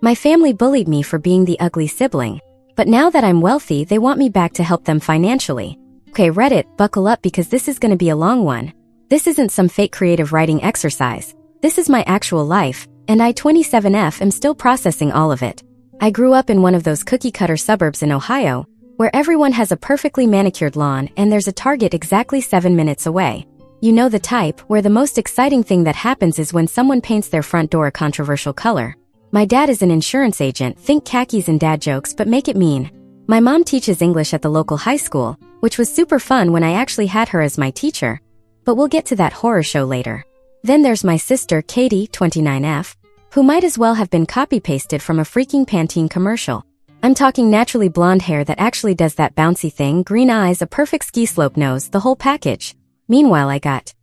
My family bullied me for being the ugly sibling. But now that I'm wealthy, they want me back to help them financially. Okay, Reddit, buckle up because this is gonna be a long one. This isn't some fake creative writing exercise. This is my actual life, and I, 27F, am still processing all of it. I grew up in one of those cookie-cutter suburbs in Ohio, where everyone has a perfectly manicured lawn and there's a Target exactly 7 minutes away. You know the type, where the most exciting thing that happens is when someone paints their front door a controversial color. My dad is an insurance agent, think khakis and dad jokes but make it mean. My mom teaches English at the local high school, which was super fun when I actually had her as my teacher. But we'll get to that horror show later. Then there's my sister, Katie, 29F, who might as well have been copy-pasted from a freaking Pantene commercial. I'm talking naturally blonde hair that actually does that bouncy thing, green eyes, a perfect ski slope nose, the whole package. Meanwhile I got,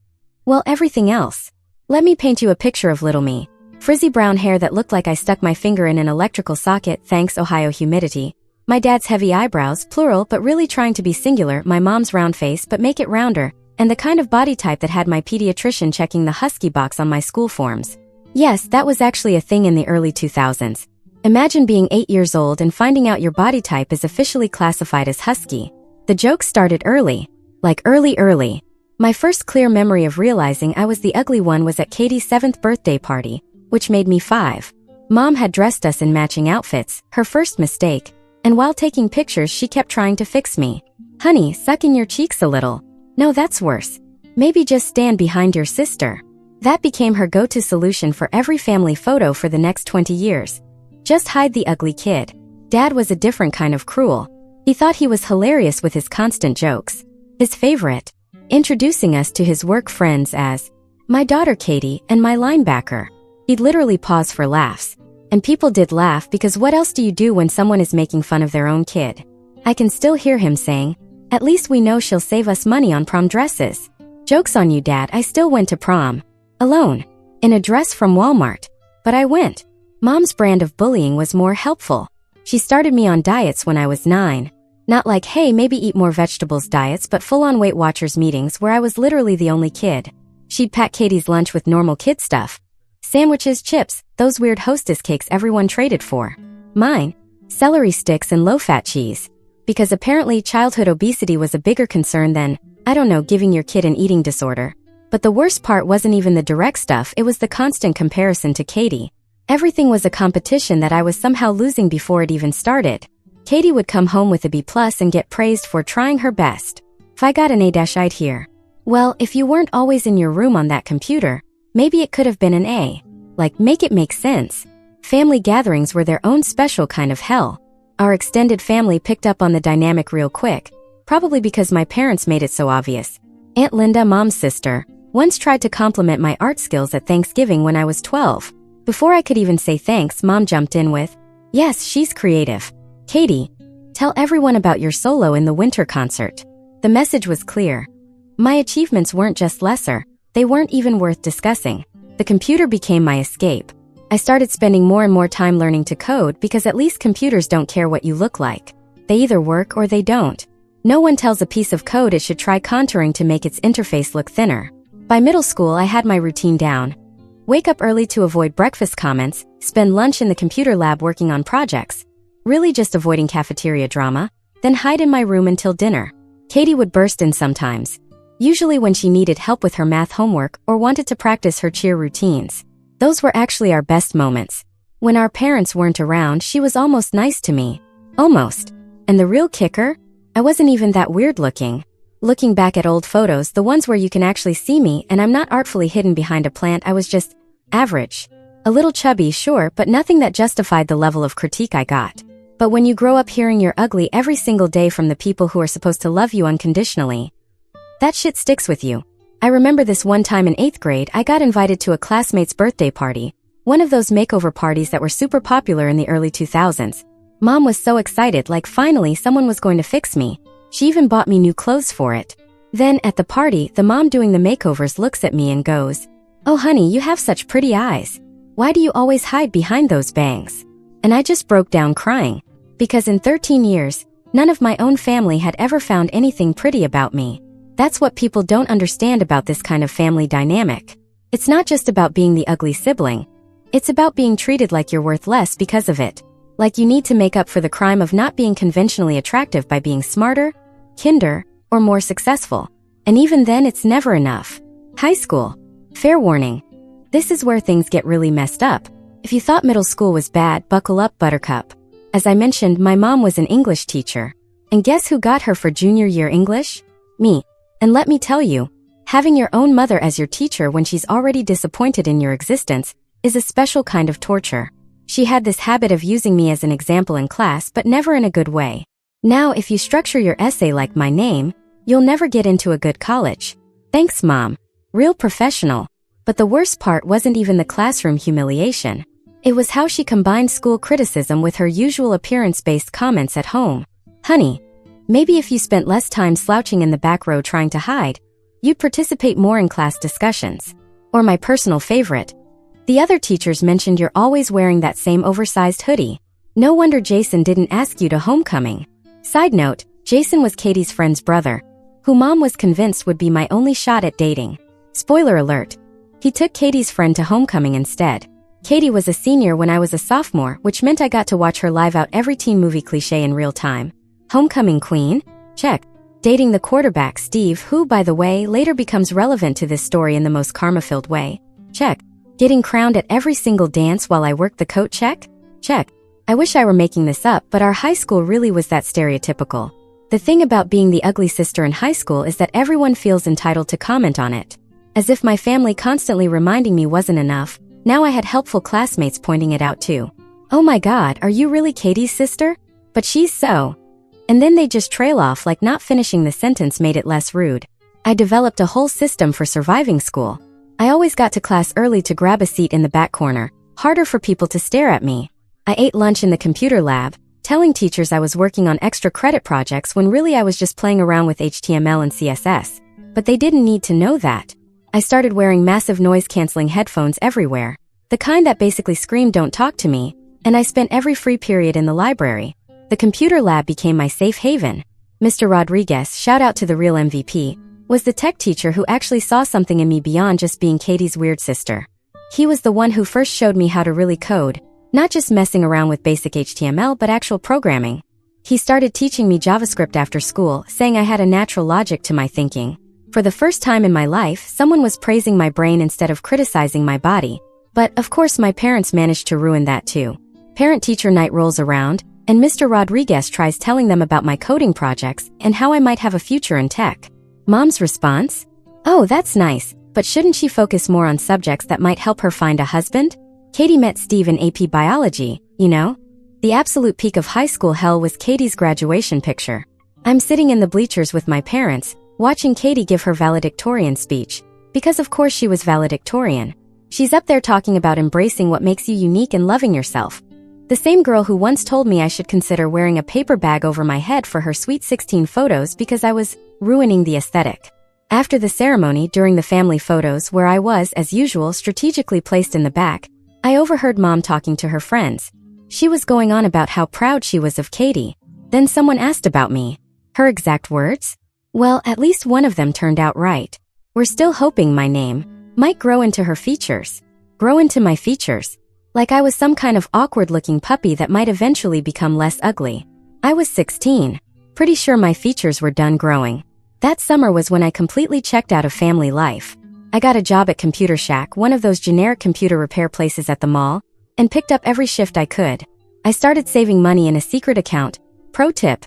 well, everything else. Let me paint you a picture of little me. Frizzy brown hair that looked like I stuck my finger in an electrical socket, thanks Ohio humidity. My dad's heavy eyebrows, plural but really trying to be singular, my mom's round face but make it rounder, and the kind of body type that had my pediatrician checking the husky box on my school forms. Yes, that was actually a thing in the early 2000s. Imagine being 8 years old and finding out your body type is officially classified as husky. The joke started early. Like early. My first clear memory of realizing I was the ugly one was at Katie's 7th birthday party, which made me 5. Mom had dressed us in matching outfits, her first mistake, and while taking pictures she kept trying to fix me. Honey, suck in your cheeks a little. No, that's worse. Maybe just stand behind your sister. That became her go-to solution for every family photo for the next 20 years. Just hide the ugly kid. Dad was a different kind of cruel. He thought he was hilarious with his constant jokes. His favorite, introducing us to his work friends as my daughter Katie and my linebacker. He'd literally pause for laughs. And people did laugh because what else do you do when someone is making fun of their own kid? I can still hear him saying, at least we know she'll save us money on prom dresses. Joke's on you, Dad, I still went to prom. Alone. In a dress from Walmart. But I went. Mom's brand of bullying was more helpful. She started me on diets when I was 9. Not like, hey, maybe eat more vegetables diets, but full-on Weight Watchers meetings where I was literally the only kid. She'd pack Katie's lunch with normal kid stuff. Sandwiches, chips, those weird Hostess cakes everyone traded for. Mine, celery sticks and low-fat cheese. Because apparently childhood obesity was a bigger concern than, I don't know, giving your kid an eating disorder. But the worst part wasn't even the direct stuff, it was the constant comparison to Katie. Everything was a competition that I was somehow losing before it even started. Katie would come home with a B+ and get praised for trying her best. If I got an A-, I'd hear, well, if you weren't always in your room on that computer, maybe it could have been an A. Like, make it make sense. Family gatherings were their own special kind of hell. Our extended family picked up on the dynamic real quick, probably because my parents made it so obvious. Aunt Linda, Mom's sister, once tried to compliment my art skills at Thanksgiving when I was 12. Before I could even say thanks, Mom jumped in with, yes, she's creative. Katie, tell everyone about your solo in the winter concert. The message was clear. My achievements weren't just lesser, they weren't even worth discussing. The computer became my escape. I started spending more and more time learning to code because at least computers don't care what you look like. They either work or they don't. No one tells a piece of code it should try contouring to make its interface look thinner. By middle school, I had my routine down. Wake up early to avoid breakfast comments, spend lunch in the computer lab working on projects, really just avoiding cafeteria drama, then hide in my room until dinner. Katie would burst in sometimes, usually when she needed help with her math homework or wanted to practice her cheer routines. Those were actually our best moments. When our parents weren't around, she was almost nice to me. Almost. And the real kicker? I wasn't even that weird looking. Looking back at old photos, the ones where you can actually see me and I'm not artfully hidden behind a plant, I was just average. A little chubby, sure, but nothing that justified the level of critique I got. But when you grow up hearing you're ugly every single day from the people who are supposed to love you unconditionally, that shit sticks with you. I remember this one time in 8th grade, I got invited to a classmate's birthday party, one of those makeover parties that were super popular in the early 2000s. Mom was so excited, like finally someone was going to fix me. She even bought me new clothes for it. Then, at the party, the mom doing the makeovers looks at me and goes, oh honey, you have such pretty eyes. Why do you always hide behind those bangs? And I just broke down crying. Because in 13 years, none of my own family had ever found anything pretty about me. That's what people don't understand about this kind of family dynamic. It's not just about being the ugly sibling. It's about being treated like you're worth less because of it. Like you need to make up for the crime of not being conventionally attractive by being smarter, kinder, or more successful. And even then, it's never enough. High school. Fair warning. This is where things get really messed up. If you thought middle school was bad, buckle up, buttercup. As I mentioned, my mom was an English teacher. And guess who got her for junior year English? Me. And let me tell you, having your own mother as your teacher when she's already disappointed in your existence is a special kind of torture. She had this habit of using me as an example in class, but never in a good way. Now, if you structure your essay like my name, you'll never get into a good college. Thanks, Mom. Real professional. But the worst part wasn't even the classroom humiliation. It was how she combined school criticism with her usual appearance-based comments at home. Honey, maybe if you spent less time slouching in the back row trying to hide, you'd participate more in class discussions. Or my personal favorite. The other teachers mentioned you're always wearing that same oversized hoodie. No wonder Jason didn't ask you to homecoming. Side note, Jason was Katie's friend's brother, who Mom was convinced would be my only shot at dating. Spoiler alert. He took Katie's friend to homecoming instead. Katie was a senior when I was a sophomore, which meant I got to watch her live out every teen movie cliché in real time. Homecoming queen? Check. Dating the quarterback, Steve, who, by the way, later becomes relevant to this story in the most karma-filled way. Check. Getting crowned at every single dance while I worked the coat? Check. Check. I wish I were making this up, but our high school really was that stereotypical. The thing about being the ugly sister in high school is that everyone feels entitled to comment on it. As if my family constantly reminding me wasn't enough, now I had helpful classmates pointing it out too. Oh my God, are you really Katie's sister? But she's so. And then they just trail off like not finishing the sentence made it less rude. I developed a whole system for surviving school. I always got to class early to grab a seat in the back corner, harder for people to stare at me. I ate lunch in the computer lab, telling teachers I was working on extra credit projects when really I was just playing around with HTML and CSS. But they didn't need to know that. I started wearing massive noise-canceling headphones everywhere, the kind that basically scream "don't talk to me," and I spent every free period in the library. The computer lab became my safe haven. Mr. Rodriguez, shout out to the real MVP, was the tech teacher who actually saw something in me beyond just being Katie's weird sister. He was the one who first showed me how to really code, not just messing around with basic HTML but actual programming. He started teaching me JavaScript after school, saying I had a natural logic to my thinking. For the first time in my life, someone was praising my brain instead of criticizing my body. But, of course, my parents managed to ruin that too. Parent-teacher night rolls around, and Mr. Rodriguez tries telling them about my coding projects and how I might have a future in tech. Mom's response? Oh, that's nice, but shouldn't she focus more on subjects that might help her find a husband? Katie met Steve in AP Biology, you know? The absolute peak of high school hell was Katie's graduation picture. I'm sitting in the bleachers with my parents, watching Katie give her valedictorian speech. Because of course she was valedictorian. She's up there talking about embracing what makes you unique and loving yourself. The same girl who once told me I should consider wearing a paper bag over my head for her Sweet 16 photos because I was ruining the aesthetic. After the ceremony, during the family photos where I was, as usual, strategically placed in the back, I overheard Mom talking to her friends. She was going on about how proud she was of Katie. Then someone asked about me. Her exact words? Well, at least one of them turned out right. We're still hoping my name might grow into her features. Grow into my features. Like I was some kind of awkward-looking puppy that might eventually become less ugly. I was 16. Pretty sure my features were done growing. That summer was when I completely checked out of family life. I got a job at Computer Shack, one of those generic computer repair places at the mall, and picked up every shift I could. I started saving money in a secret account. Pro tip: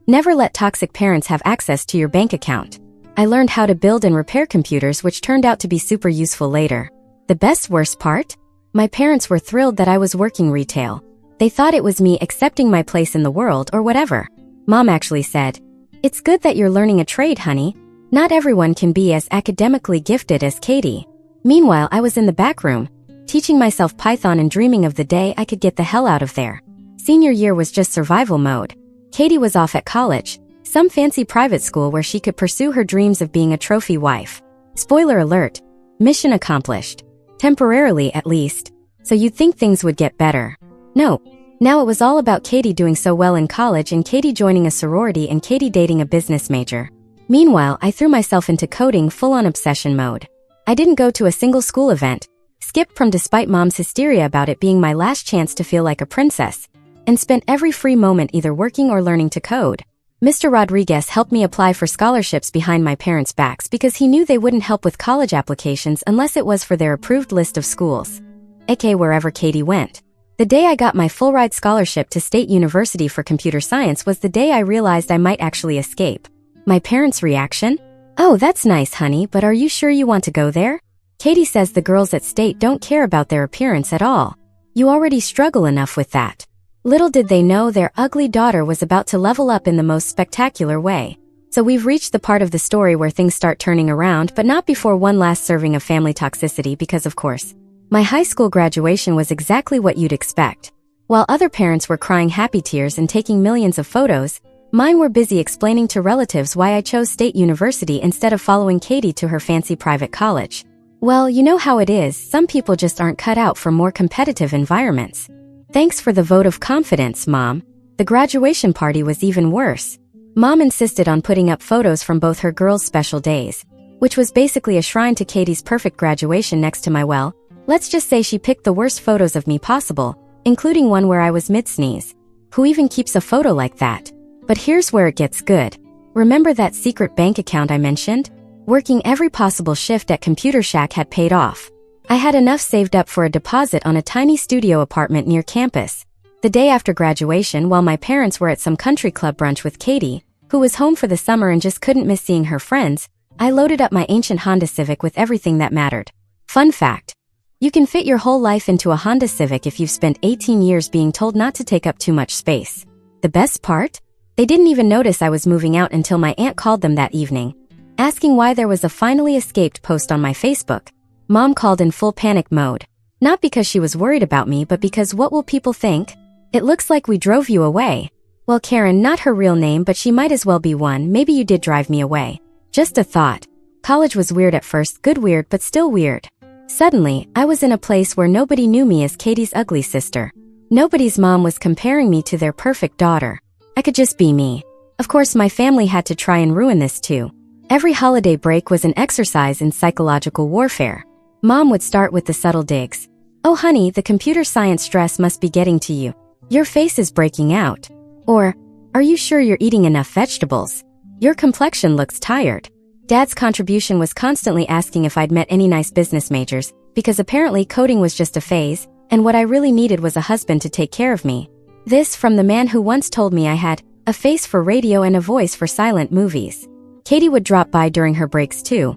never let toxic parents have access to your bank account. I learned how to build and repair computers, which turned out to be super useful later. The worst part? My parents were thrilled that I was working retail. They thought it was me accepting my place in the world or whatever. Mom actually said, "It's good that you're learning a trade, honey. Not everyone can be as academically gifted as Katie." Meanwhile, I was in the back room, teaching myself Python and dreaming of the day I could get the hell out of there. Senior year was just survival mode. Katie was off at college, some fancy private school where she could pursue her dreams of being a trophy wife. Spoiler alert, mission accomplished. Temporarily, at least. So you'd think things would get better. No. Now it was all about Katie doing so well in college and Katie joining a sorority and Katie dating a business major. Meanwhile, I threw myself into coding full-on obsession mode. I didn't go to a single school event, skipped prom despite mom's hysteria about it being my last chance to feel like a princess, and spent every free moment either working or learning to code. Mr. Rodriguez helped me apply for scholarships behind my parents' backs because he knew they wouldn't help with college applications unless it was for their approved list of schools, aka wherever Katie went. The day I got my full-ride scholarship to State University for computer science was the day I realized I might actually escape. My parents' reaction? "Oh, that's nice, honey, but are you sure you want to go there? Katie says the girls at State don't care about their appearance at all. You already struggle enough with that." Little did they know their ugly daughter was about to level up in the most spectacular way. So we've reached the part of the story where things start turning around, but not before one last serving of family toxicity because, of course, my high school graduation was exactly what you'd expect. While other parents were crying happy tears and taking millions of photos, mine were busy explaining to relatives why I chose State University instead of following Katie to her fancy private college. Well, you know how it is, some people just aren't cut out for more competitive environments. Thanks for the vote of confidence, Mom. The graduation party was even worse. Mom insisted on putting up photos from both her girls' special days, which was basically a shrine to Katie's perfect graduation next to my well. Let's just say she picked the worst photos of me possible, including one where I was mid-sneeze. Who even keeps a photo like that? But here's where it gets good. Remember that secret bank account I mentioned? Working every possible shift at Computer Shack had paid off. I had enough saved up for a deposit on a tiny studio apartment near campus. The day after graduation, while my parents were at some country club brunch with Katie, who was home for the summer and just couldn't miss seeing her friends, I loaded up my ancient Honda Civic with everything that mattered. Fun fact: you can fit your whole life into a Honda Civic if you've spent 18 years being told not to take up too much space. The best part? They didn't even notice I was moving out until my aunt called them that evening, asking why there was a finally escaped post on my Facebook. Mom called in full panic mode. Not because she was worried about me, but because what will people think? It looks like we drove you away. Well, Karen, not her real name, but she might as well be one. Maybe you did drive me away. Just a thought. College was weird at first, good weird, but still weird. Suddenly, I was in a place where nobody knew me as Katie's ugly sister. Nobody's mom was comparing me to their perfect daughter. I could just be me. Of course, my family had to try and ruin this too. Every holiday break was an exercise in psychological warfare. Mom would start with the subtle digs. "Oh honey, the computer science stress must be getting to you. Your face is breaking out." Or, "Are you sure you're eating enough vegetables? Your complexion looks tired." Dad's contribution was constantly asking if I'd met any nice business majors, because apparently coding was just a phase, and what I really needed was a husband to take care of me. This from the man who once told me I had a face for radio and a voice for silent movies. Katie would drop by during her breaks too,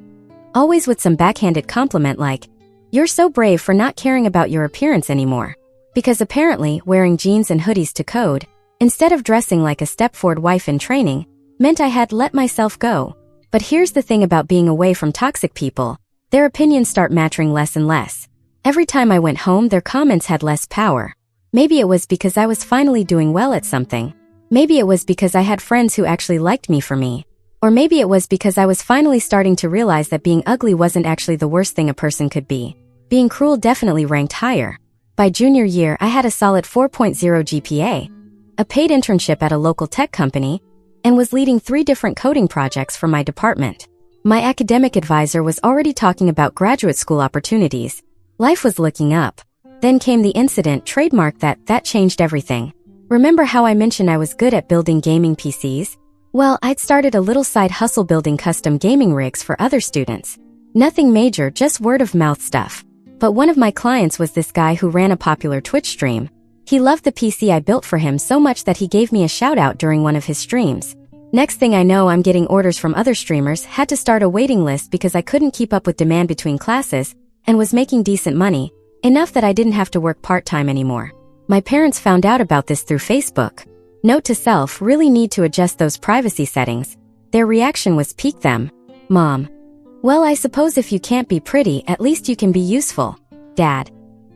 always with some backhanded compliment like, "You're so brave for not caring about your appearance anymore." Because apparently, wearing jeans and hoodies to code, instead of dressing like a Stepford wife in training, meant I had let myself go. But here's the thing about being away from toxic people. Their opinions start mattering less and less. Every time I went home, their comments had less power. Maybe it was because I was finally doing well at something. Maybe it was because I had friends who actually liked me for me. Or maybe it was because I was finally starting to realize that being ugly wasn't actually the worst thing a person could be. Being cruel definitely ranked higher. By junior year, I had a solid 4.0 GPA, a paid internship at a local tech company, and was leading 3 different coding projects for my department. My academic advisor was already talking about graduate school opportunities. Life was looking up. Then came the incident trademark that changed everything. Remember how I mentioned I was good at building gaming PCs? Well, I'd started a little side hustle building custom gaming rigs for other students. Nothing major, just word-of-mouth stuff. But one of my clients was this guy who ran a popular Twitch stream. He loved the PC I built for him so much that he gave me a shout-out during one of his streams. Next thing I know, I'm getting orders from other streamers, had to start a waiting list because I couldn't keep up with demand between classes, and was making decent money, enough that I didn't have to work part-time anymore. My parents found out about this through Facebook. Note to self, really need to adjust those privacy settings. Their reaction was peak them. Mom: "Well, I suppose if you can't be pretty, at least you can be useful." Dad: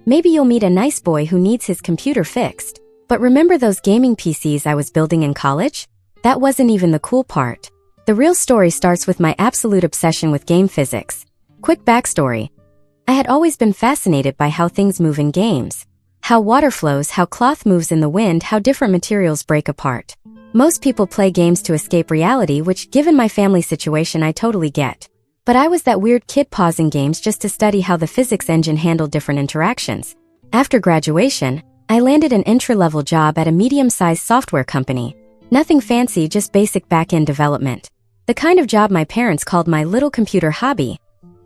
"Maybe you'll meet a nice boy who needs his computer fixed." But remember those gaming PCs I was building in college? That wasn't even the cool part. The real story starts with my absolute obsession with game physics. Quick backstory. I had always been fascinated by how things move in games. How water flows, how cloth moves in the wind, how different materials break apart. Most people play games to escape reality, which, given my family situation, I totally get. But I was that weird kid pausing games just to study how the physics engine handled different interactions. After graduation, I landed an entry-level job at a medium-sized software company. Nothing fancy, just basic back-end development. The kind of job my parents called my little computer hobby.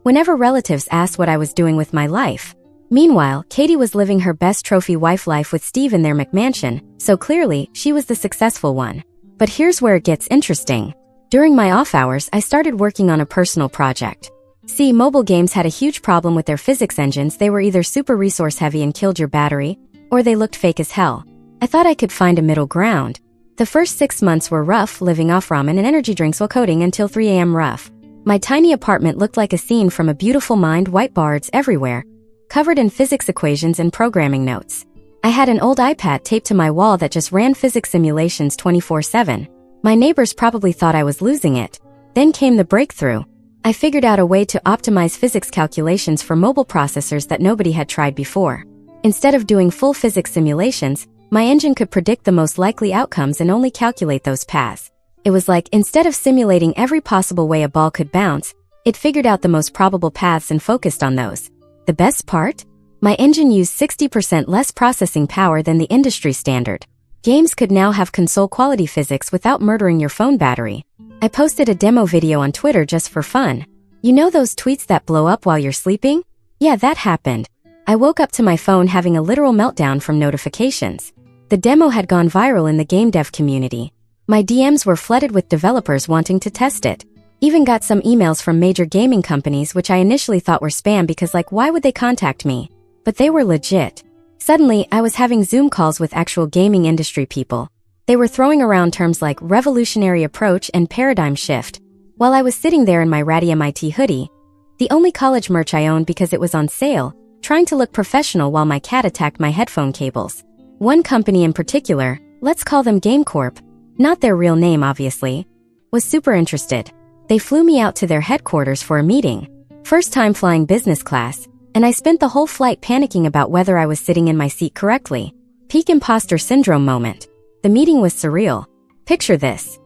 Whenever relatives asked what I was doing with my life. Meanwhile, Katie was living her best trophy wife life with Steve in their McMansion, so clearly, she was the successful one. But here's where it gets interesting. During my off hours, I started working on a personal project. See, mobile games had a huge problem with their physics engines. They were either super resource heavy and killed your battery, or they looked fake as hell. I thought I could find a middle ground. The first 6 months were rough, living off ramen and energy drinks while coding until 3 a.m. rough. My tiny apartment looked like a scene from A Beautiful Mind, whiteboards everywhere, covered in physics equations and programming notes. I had an old iPad taped to my wall that just ran physics simulations 24/7. My neighbors probably thought I was losing it. Then came the breakthrough. I figured out a way to optimize physics calculations for mobile processors that nobody had tried before. Instead of doing full physics simulations, my engine could predict the most likely outcomes and only calculate those paths. It was like, instead of simulating every possible way a ball could bounce, it figured out the most probable paths and focused on those. The best part? My engine used 60% less processing power than the industry standard. Games could now have console-quality physics without murdering your phone battery. I posted a demo video on Twitter just for fun. You know those tweets that blow up while you're sleeping? Yeah, that happened. I woke up to my phone having a literal meltdown from notifications. The demo had gone viral in the game dev community. My DMs were flooded with developers wanting to test it. Even got some emails from major gaming companies which I initially thought were spam because why would they contact me? But they were legit. Suddenly, I was having Zoom calls with actual gaming industry people. They were throwing around terms like revolutionary approach and paradigm shift, while I was sitting there in my ratty MIT hoodie, the only college merch I owned because it was on sale, trying to look professional while my cat attacked my headphone cables. One company in particular, let's call them GameCorp, not their real name obviously, was super interested. They flew me out to their headquarters for a meeting. First time flying business class, and I spent the whole flight panicking about whether I was sitting in my seat correctly. Peak imposter syndrome moment. The meeting was surreal. Picture this.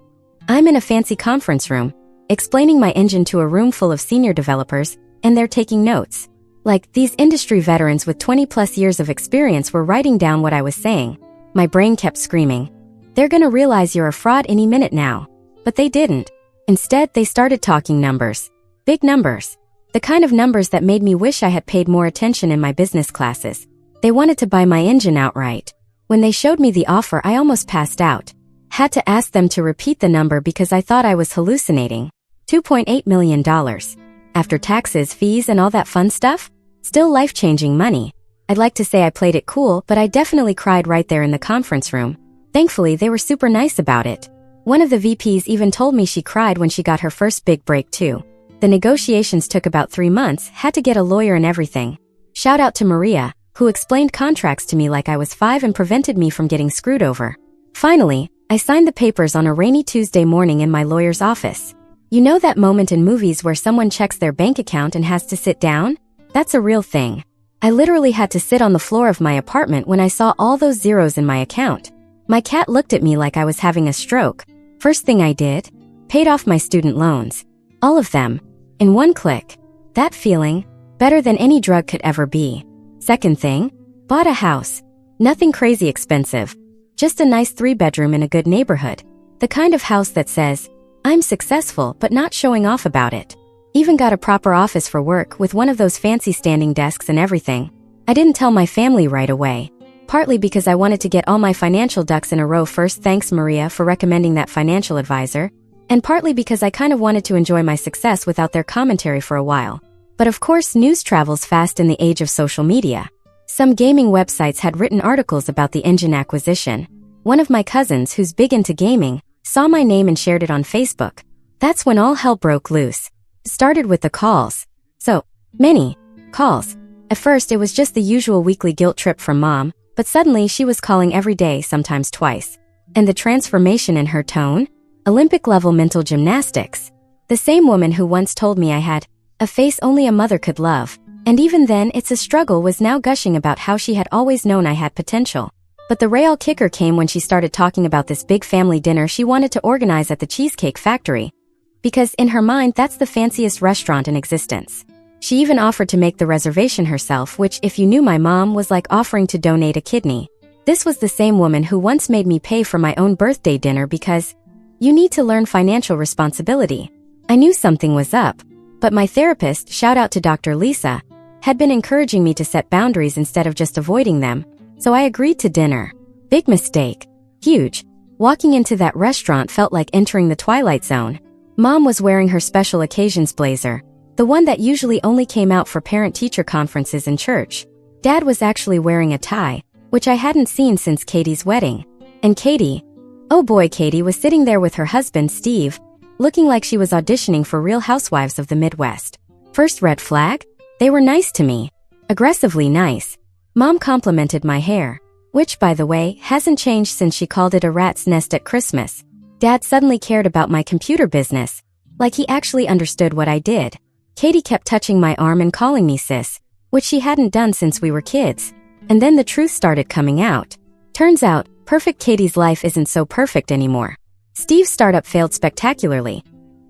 I'm in a fancy conference room, explaining my engine to a room full of senior developers, and they're taking notes. These industry veterans with 20+ years of experience were writing down what I was saying. My brain kept screaming, "They're gonna realize you're a fraud any minute now." But they didn't. Instead, they started talking numbers. Big numbers. The kind of numbers that made me wish I had paid more attention in my business classes. They wanted to buy my engine outright. When they showed me the offer, I almost passed out. Had to ask them to repeat the number because I thought I was hallucinating. $2.8 million. After taxes, fees, and all that fun stuff? Still life-changing money. I'd like to say I played it cool, but I definitely cried right there in the conference room. Thankfully, they were super nice about it. One of the VPs even told me she cried when she got her first big break too. The negotiations took about 3 months, had to get a lawyer and everything. Shout out to Maria, who explained contracts to me like I was 5 and prevented me from getting screwed over. Finally, I signed the papers on a rainy Tuesday morning in my lawyer's office. You know that moment in movies where someone checks their bank account and has to sit down? That's a real thing. I literally had to sit on the floor of my apartment when I saw all those zeros in my account. My cat looked at me like I was having a stroke. First thing I did? Paid off my student loans. All of them. In one click. That feeling, better than any drug could ever be. Second thing? Bought a house. Nothing crazy expensive. Just a nice 3-bedroom in a good neighborhood. The kind of house that says, I'm successful but not showing off about it. Even got a proper office for work with one of those fancy standing desks and everything. I didn't tell my family right away. Partly because I wanted to get all my financial ducks in a row first, thanks Maria for recommending that financial advisor. And partly because I kind of wanted to enjoy my success without their commentary for a while. But of course, news travels fast in the age of social media. Some gaming websites had written articles about the engine acquisition. One of my cousins, who's big into gaming, saw my name and shared it on Facebook. That's when all hell broke loose. Started with the calls. So many calls. At first, it was just the usual weekly guilt trip from mom, but suddenly she was calling every day, sometimes twice. And the transformation in her tone? Olympic-level mental gymnastics. The same woman who once told me I had a face only a mother could love, and even then it's a struggle, was now gushing about how she had always known I had potential. But the real kicker came when she started talking about this big family dinner she wanted to organize at the Cheesecake Factory. because in her mind that's the fanciest restaurant in existence. She even offered to make the reservation herself, which, if you knew my mom, was like offering to donate a kidney. This was the same woman who once made me pay for my own birthday dinner because you need to learn financial responsibility. I knew something was up, but my therapist, shout out to Dr. Lisa, had been encouraging me to set boundaries instead of just avoiding them, so I agreed to dinner. Big mistake. Huge. Walking into that restaurant felt like entering the Twilight Zone. Mom was wearing her special occasions blazer, the one that usually only came out for parent-teacher conferences in church. Dad was actually wearing a tie, which I hadn't seen since Katie's wedding. And Katie, oh boy, Katie was sitting there with her husband, Steve, looking like she was auditioning for Real Housewives of the Midwest. First red flag? They were nice to me. Aggressively nice. Mom complimented my hair, which, by the way, hasn't changed since she called it a rat's nest at Christmas. Dad suddenly cared about my computer business, like he actually understood what I did. Katie kept touching my arm and calling me sis, which she hadn't done since we were kids. And then the truth started coming out. Turns out, perfect Katie's life isn't so perfect anymore. Steve's startup failed spectacularly.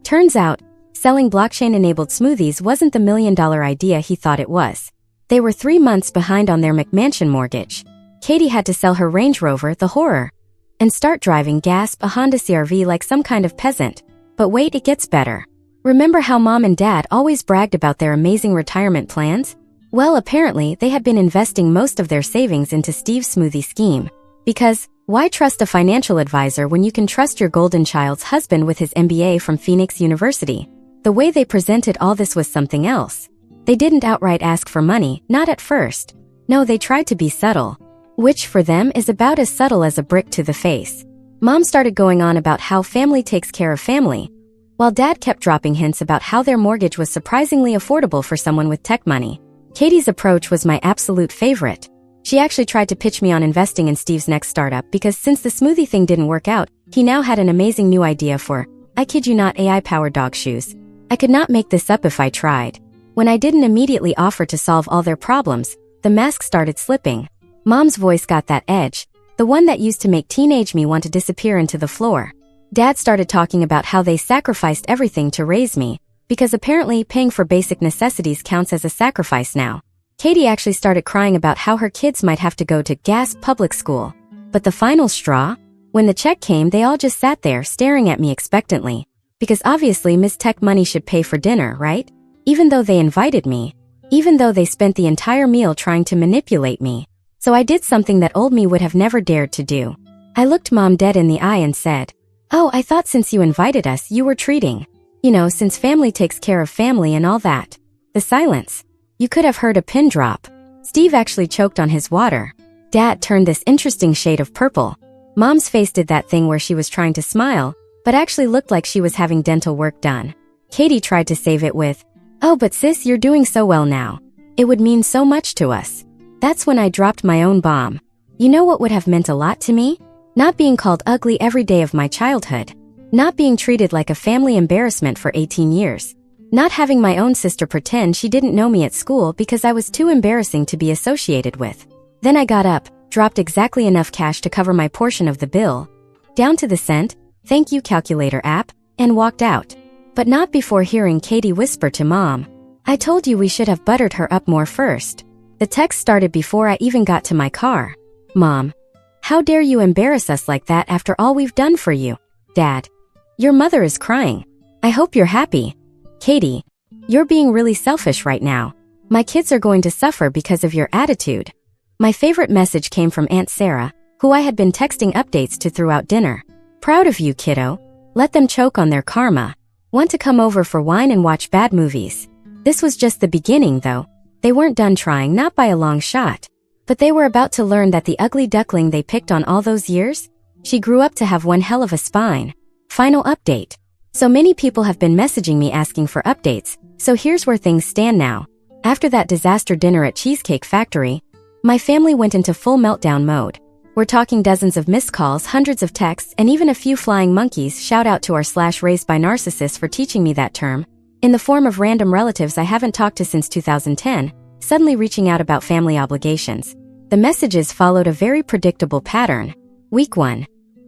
Turns out, selling blockchain-enabled smoothies wasn't the million-dollar idea he thought it was. They were 3 months behind on their McMansion mortgage. Katie had to sell her Range Rover, the horror, and start driving a Honda CR-V like some kind of peasant. But wait, it gets better. Remember how Mom and Dad always bragged about their amazing retirement plans? Well, apparently, they had been investing most of their savings into Steve's smoothie scheme. Because, why trust a financial advisor when you can trust your golden child's husband with his MBA from Phoenix University? The way they presented all this was something else. They didn't outright ask for money, not at first. No, they tried to be subtle, which for them is about as subtle as a brick to the face. Mom started going on about how family takes care of family, while Dad kept dropping hints about how their mortgage was surprisingly affordable for someone with tech money. Katie's approach was my absolute favorite. She actually tried to pitch me on investing in Steve's next startup because since the smoothie thing didn't work out, he now had an amazing new idea for, I kid you not, AI-powered dog shoes. I could not make this up if I tried. When I didn't immediately offer to solve all their problems, the mask started slipping. Mom's voice got that edge, the one that used to make teenage me want to disappear into the floor. Dad started talking about how they sacrificed everything to raise me, because apparently paying for basic necessities counts as a sacrifice now. Katie actually started crying about how her kids might have to go to public school. But the final straw? When the check came, they all just sat there staring at me expectantly. Because obviously Miss Tech Money should pay for dinner, right? Even though they invited me. Even though they spent the entire meal trying to manipulate me. So I did something that old me would have never dared to do. I looked Mom dead in the eye and said, "Oh, I thought since you invited us, you were treating. You know, since family takes care of family and all that." The silence. You could have heard a pin drop. Steve actually choked on his water. Dad turned this interesting shade of purple. Mom's face did that thing where she was trying to smile, but actually looked like she was having dental work done. Katie tried to save it with, "Oh, but sis, you're doing so well now. It would mean so much to us." That's when I dropped my own bomb. You know what would have meant a lot to me? Not being called ugly every day of my childhood. Not being treated like a family embarrassment for 18 years. Not having my own sister pretend she didn't know me at school because I was too embarrassing to be associated with. Then I got up, dropped exactly enough cash to cover my portion of the bill, down to the cent, thank you calculator app, and walked out. But not before hearing Katie whisper to Mom, "I told you we should have buttered her up more first." The text started before I even got to my car. "Mom, how dare you embarrass us like that after all we've done for you?" "Dad, your mother is crying. I hope you're happy." "Katie, you're being really selfish right now. My kids are going to suffer because of your attitude." My favorite message came from Aunt Sarah, who I had been texting updates to throughout dinner. "Proud of you, kiddo. Let them choke on their karma. Want to come over for wine and watch bad movies." This was just the beginning, though. They weren't done trying, not by a long shot. But they were about to learn that the ugly duckling they picked on all those years, she grew up to have one hell of a spine. Final update. So many people have been messaging me asking for updates, so here's where things stand now. After that disaster dinner at Cheesecake Factory, my family went into full meltdown mode. We're talking dozens of missed calls, hundreds of texts, and even a few flying monkeys. Shout out to r/raised by narcissists for teaching me that term. In the form of random relatives I haven't talked to since 2010, suddenly reaching out about family obligations. The messages followed a very predictable pattern. Week 1.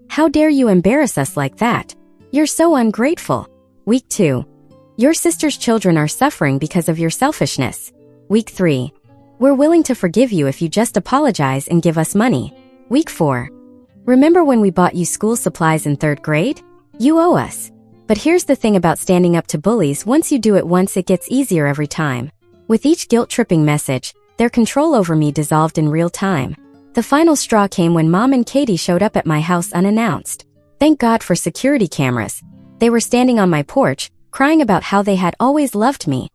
"How dare you embarrass us like that? You're so ungrateful." Week 2. Your sister's children are suffering because of your selfishness. Week 3. We're willing to forgive you if you just apologize and give us money. Week 4. Remember when we bought you school supplies in 3rd grade? You owe us. But here's the thing about standing up to bullies: once you do it once, it gets easier every time. With each guilt-tripping message, their control over me dissolved in real time. The final straw came when Mom and Katie showed up at my house unannounced. Thank God for security cameras. They were standing on my porch, crying about how they had always loved me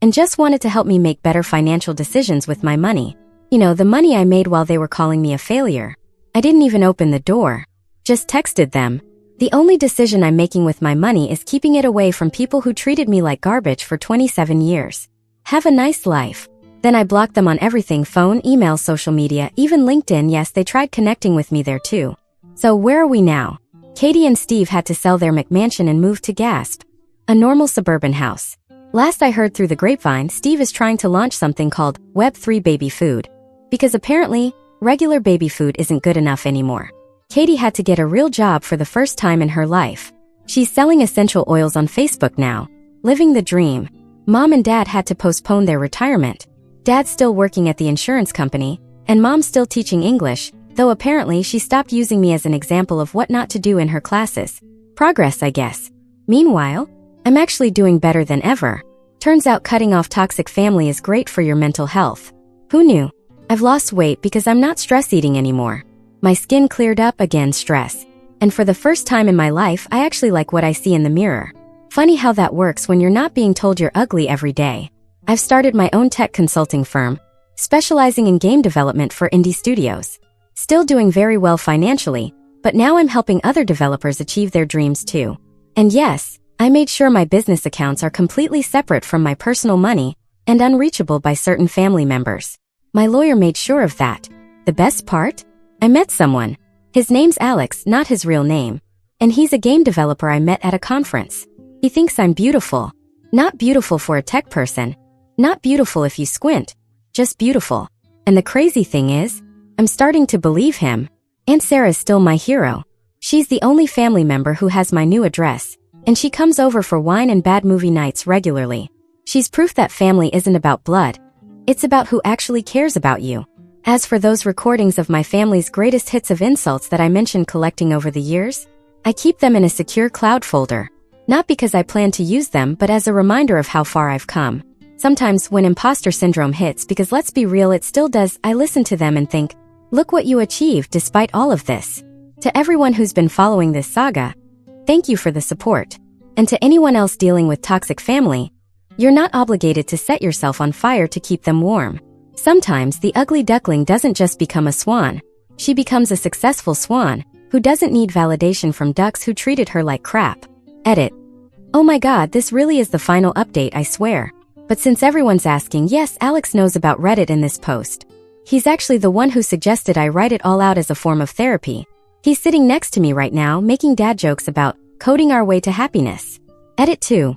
and just wanted to help me make better financial decisions with my money. You know, the money I made while they were calling me a failure. I didn't even open the door. Just texted them. The only decision I'm making with my money is keeping it away from people who treated me like garbage for 27 years. Have a nice life. Then I blocked them on everything: phone, email, social media, even LinkedIn. Yes, they tried connecting with me there too. So where are we now? Katie and Steve had to sell their McMansion and move to Gasp, a normal suburban house. Last I heard through the grapevine, Steve is trying to launch something called Web3 baby food, because apparently, regular baby food isn't good enough anymore. Katie had to get a real job for the first time in her life. She's selling essential oils on Facebook now, living the dream. Mom and Dad had to postpone their retirement. Dad's still working at the insurance company, and Mom's still teaching English, though apparently she stopped using me as an example of what not to do in her classes. Progress, I guess. Meanwhile, I'm actually doing better than ever. Turns out cutting off toxic family is great for your mental health. Who knew? I've lost weight because I'm not stress eating anymore. My skin cleared up again, stress. And for the first time in my life, I actually like what I see in the mirror. Funny how that works when you're not being told you're ugly every day. I've started my own tech consulting firm, specializing in game development for indie studios. Still doing very well financially, but now I'm helping other developers achieve their dreams too. And yes, I made sure my business accounts are completely separate from my personal money and unreachable by certain family members. My lawyer made sure of that. The best part? I met someone. His name's Alex, not his real name. And he's a game developer I met at a conference. He thinks I'm beautiful. Not beautiful for a tech person. Not beautiful if you squint. Just beautiful. And the crazy thing is, I'm starting to believe him. Aunt Sarah's still my hero. She's the only family member who has my new address, and she comes over for wine and bad movie nights regularly. She's proof that family isn't about blood. It's about who actually cares about you. As for those recordings of my family's greatest hits of insults that I mentioned collecting over the years, I keep them in a secure cloud folder. Not because I plan to use them, but as a reminder of how far I've come. Sometimes when imposter syndrome hits, because let's be real, it still does, I listen to them and think, look what you achieved despite all of this. To everyone who's been following this saga, thank you for the support. And to anyone else dealing with toxic family, you're not obligated to set yourself on fire to keep them warm. Sometimes the ugly duckling doesn't just become a swan. She becomes a successful swan who doesn't need validation from ducks who treated her like crap. Edit. Oh my god, this really is the final update, I swear. But since everyone's asking, yes, Alex knows about Reddit in this post. He's actually the one who suggested I write it all out as a form of therapy. He's sitting next to me right now making dad jokes about coding our way to happiness. Edit 2.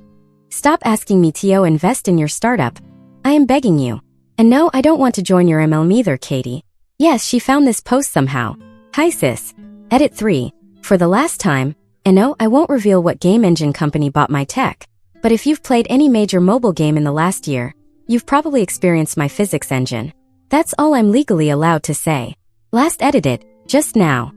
Stop asking me to invest in your startup. I am begging you. And no, I don't want to join your MLM either, Katie. Yes, she found this post somehow. Hi sis. Edit 3. For the last time, and no, I won't reveal what game engine company bought my tech. But if you've played any major mobile game in the last year, you've probably experienced my physics engine. That's all I'm legally allowed to say. Last edited, just now.